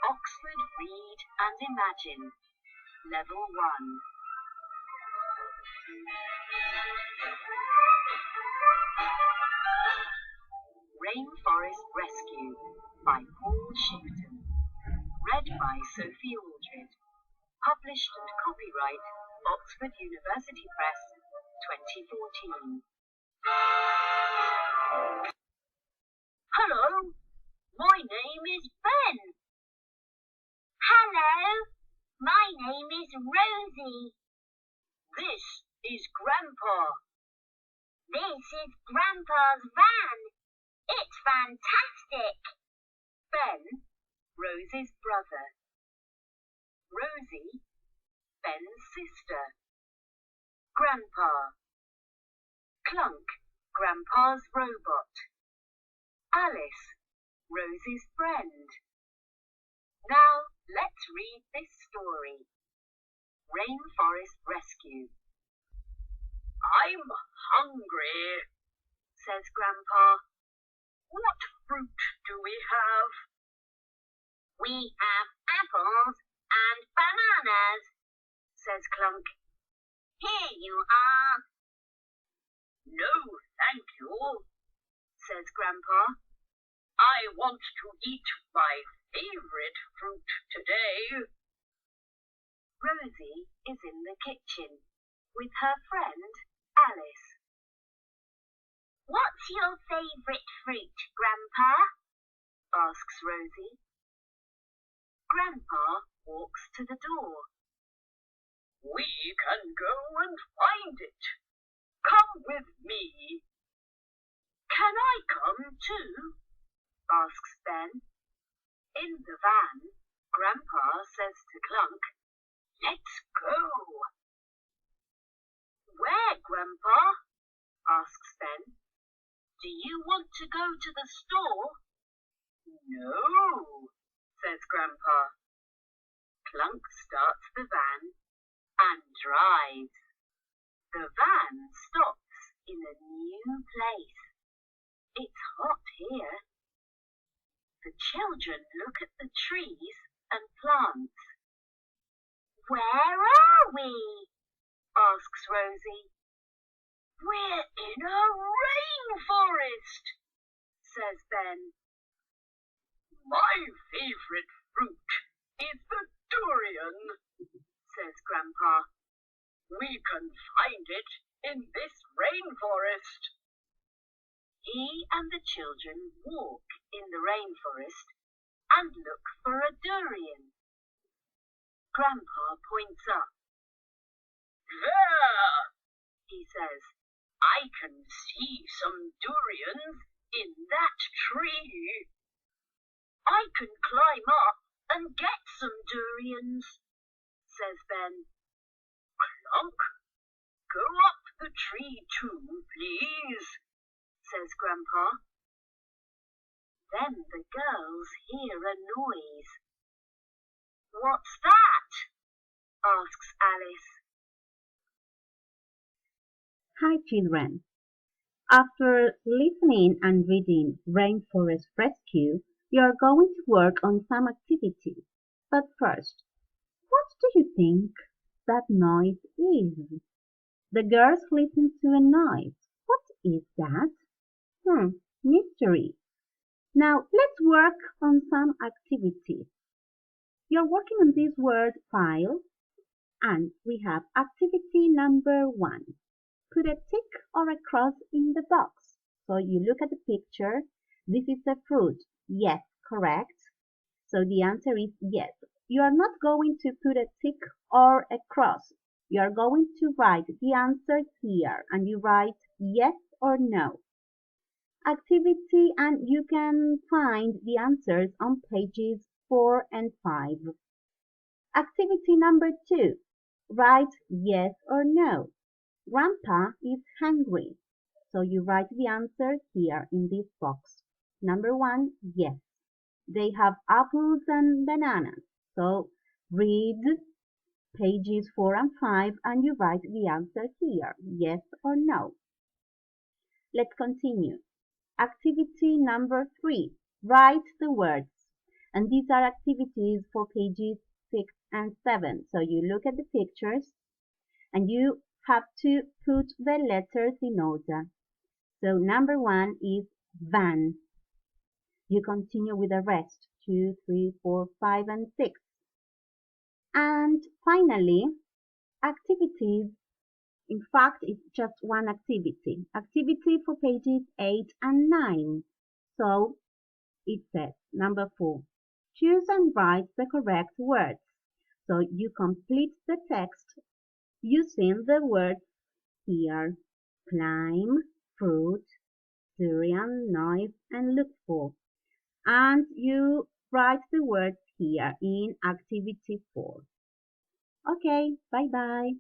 Oxford Read and Imagine, Level 1. Rainforest Rescue by Paul Shipton. Read by Sophie Aldred. Published and copyright Oxford University Press, 2014. Hello, my name is Ben. Hello, my name is Rosie. This is Grandpa. This is Grandpa's van. It's fantastic. Ben, Rosie's brother. Rosie, Ben's sister. Grandpa. Clunk, Grandpa's robot. Alice, Rosie's friend. Now, let's read this story. Rainforest Rescue. I'm hungry, says Grandpa. What fruit do we have? We have apples and bananas, says Clunk. Here you are. No, thank you, says Grandpa. I want to eat my favorite fruit today. Rosie is in the kitchen with her friend Alice. What's your favorite fruit, Grandpa? asks Rosie. Grandpa walks to the door. We can go and find it. Come with me. Can I come too? asks Ben. In the van, Grandpa says to Clunk, Let's go. Where, Grandpa? asks Ben. Do you want to go to the store? No, says Grandpa. Clunk starts the van and drives. The van stops in a new place. It's hot here. The children look at the trees and plants. Where are we? asks Rosie. We're in a rainforest, says Ben. My favorite fruit is the durian, says Grandpa. We can find it in this rainforest. He and the children walk in the rainforest and look for a durian. Grandpa points up. There, he says. I can see some durians in that tree. I can climb up and get some durians, says Ben. Clunk, go up the tree too, please, says Grandpa. Then the girls hear a noise. What's that? asks Alice. Hi children. After listening and reading Rainforest Rescue, you are going to work on some activities. But first, what do you think that noise is? The girls listen to a noise. What is that? Mystery. Now let's work on some activities. You're working on this word file, and we have activity number 1. Put a tick or a cross in the box. So you look at the picture. This is a fruit. Yes, correct. So the answer is yes. You are not going to put a tick or a cross. You are going to write the answer here, and you write yes or no. Activity, and you can find the answers on pages 4 and 5. Activity number 2. Write yes or no. Grandpa is hungry. So you write the answer here in this box. Number 1, yes. They have apples and bananas. So read pages 4 and 5 and you write the answer here, yes or no. Let's continue. Activity number 3. Write the words. And these are activities for pages 6 and 7. So you look at the pictures and you have to put the letters in order. So number 1 is van. You continue with the rest, 2, 3, 4, 5, and 6. And finally, activities. In fact, it's just one activity. Activity for pages 8 and 9. So it says, number 4, choose and write the correct words. So you complete the text using the words here: climb, fruit, durian, noise, and look for. And you write the words here in activity 4. Okay, bye bye.